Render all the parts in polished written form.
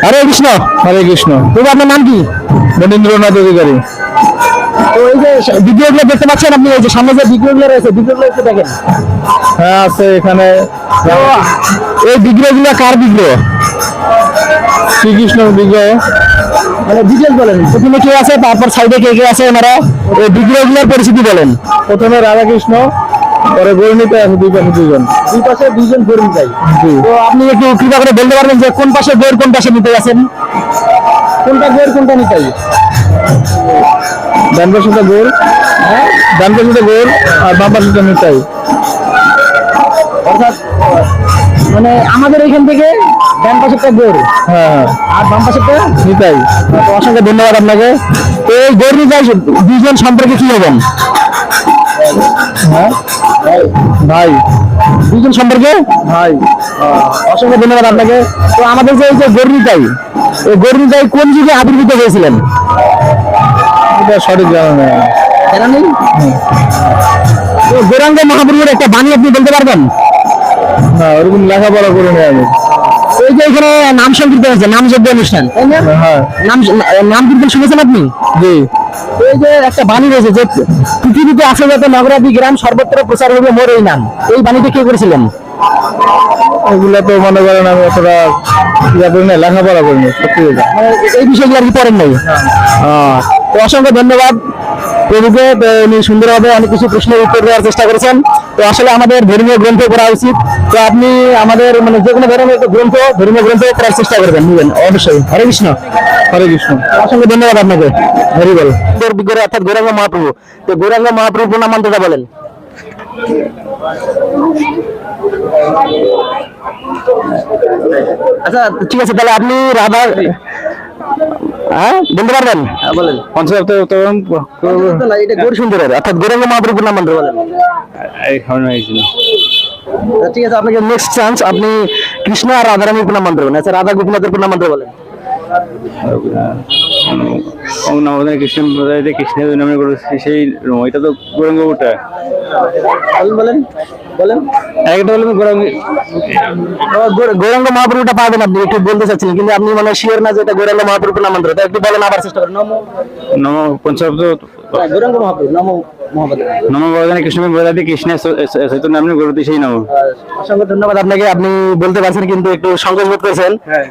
হরে কৃষ্ণ। হরে কৃষ্ণ। তবু আপনার নাম কি? মনীন্দ্রনাথ অধিকারী। তো এই যে বিগ্রহগুলো দেখতে পাচ্ছেন আপনি, এই যে সামনে যে বিগ্রহগুলো রয়েছে, বিগ্রহগুলো একটু দেখেন। হ্যাঁ আছে এখানে। তো এই বিগ্রহগুলো কার বিগ্রহ? শ্রীকৃষ্ণ বিগ্রহ। মানে ডিটেলস বলেন, প্রথমে কে আছে, তারপর সাইডে কে কে আছে, ওনারা এই বিগ্রহগুলোর পরিচিতি বলেন। প্রথমে রাধাকৃষ্ণ, পরে গৌরনীতে আছে দুই পাশে দুজন। দুই পাশে দুইজন গরু নিতাই। জি। তো আপনি একটু কৃপা করে বলতে পারবেন যে কোন পাশে গরু, কোন পাশে নিতে আছেন? কোনটা গরু, কোনটা নিতাই? ডান পাশেটা গোর, হ্যাঁ, ডান পাশেটা গোর আর বাম পাশেটা নিতাই। অর্থাৎ মানে আমাদের এখান থেকে ডান পাশেরটা গরু হ্যাঁ আর বাম পাশেরটা নিতাই। তো অসংখ্য ধন্যবাদ আপনাকে। তো এই গরু নিতাই দুইজন সম্পর্কে কি হবেন? হ্যাঁ ভাই। দুইজন সম্পর্কে ভাই। অসংখ্য ধন্যবাদ আপনাকে। তো আমাদের যে এই যে গরু নিতাই, এই গরু নিতাই কোন যুগে আবির্ভূত হয়েছিলেন? এটা সঠিক জানা নেই। জানা নেই? তো গৌরাঙ্গ মহাপ্রভুর একটা বাণী আপনি বলতে পারবেন? না ওরকম লেখাপড়া করে নেই আমি। এই যে এখানে নাম সংকীর্তন হচ্ছে, নাম যজ্ঞ অনুষ্ঠান, তাই না? হ্যাঁ। নাম কীর্তন শুনেছেন আপনি? জি। এই যে একটা বাণী রয়েছে যে পৃথিবীতে আসে যাতে নগরাদি গ্রাম সর্বত্র প্রচার হবে মোর এই নাম, এই বাণীটা কে করেছিলেন? এগুলা তো মনে করেন আমি অতটা ইয়া করি না, লেখাপড়া করি না সত্যি কথা। মানে এই বিষয়গুলো আর কি পড়েন নাই? তো অসংখ্য ধন্যবাদ প্রভুকে। তো উনি সুন্দরভাবে অনেক কিছু প্রশ্নের উত্তর দেওয়ার চেষ্টা করেছেন। তো আসলে আমাদের ধর্মীয় গ্রন্থ পড়া উচিত। তো আপনি আমাদের মানে যে কোনো ধরনের একটা গ্রন্থ, ধর্মীয় গ্রন্থ পড়ার চেষ্টা করবেন, নিবেন অবশ্যই। হরে কৃষ্ণ। হরে কৃষ্ণ। অসংখ্য ধন্যবাদ আপনাকে। হরি বল। বিগ্রহ অর্থাৎ গৌরাঙ্গ মহাপ্রভু। তো গৌরাঙ্গ মহাপ্রভু প্রণাম মন্ত্রটা বলেন। আচ্ছা ঠিক আছে, তাহলে আপনি রাধা, হ্যাঁ বলতে পারবেন? হ্যাঁ বলেন। পঞ্চদপ্তর এটা গৌর সুন্দরের অর্থাৎ গৌরাঙ্গ মহাপ্রভু প্রণাম মন্ত্র বলেন। ঠিক আছে, আপনাকে নেক্সট চান্স, আপনি কৃষ্ণ আর রাধারানীর প্রণাম মন্ত্র বলেন। আচ্ছা রাধা গোপীনাথের প্রণাম মন্ত্র বলেন। কৃষ্ণ কৃষ্ণের নামে করেছে সেই এটা তো গৌরাঙ্গ ওটা। বলেন বলেন বলেন। একটা বললাম গৌরাঙ্গ। গৌরাঙ্গ মহাপ্রভুটা পাবেন, আপনি একটু বলতে চাচ্ছিলেন কিন্তু আপনি মানে শিওর না যে এটা গৌরাঙ্গ মহাপ্রভু প্রণাম মন্ত্র, তো একটু বলেন, আবার চেষ্টা করেন। নম পঞ্চদপ্তর গৌরাঙ্গ মহাপ্রভু নমো মহাপ্রভু। নম বরদানে কৃষ্ণ বরদাদি কৃষ্ণের চৈতন্য নামে গৌরতি সেই নাম। অসংখ্য ধন্যবাদ আপনাকে, আপনি বলতে পারছেন কিন্তু একটু সংকোচ বোধ করেছেন। হ্যাঁ।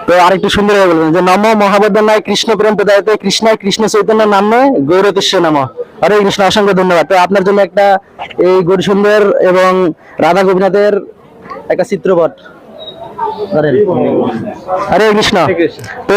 তো আরেকটু সুন্দর হয়ে বলবেন যে নম মহাবদ্দানায় কৃষ্ণ প্রেম প্রদায়তে কৃষ্ণায় কৃষ্ণ চৈতন্য নামে গৌরতিষ্য নাম। হরে কৃষ্ণ। অসংখ্য ধন্যবাদ। তো আপনার জন্য একটা এই গৌর সুন্দর এবং রাধা গোপীনাথের একটা চিত্রপট। হরে কৃষ্ণ। তো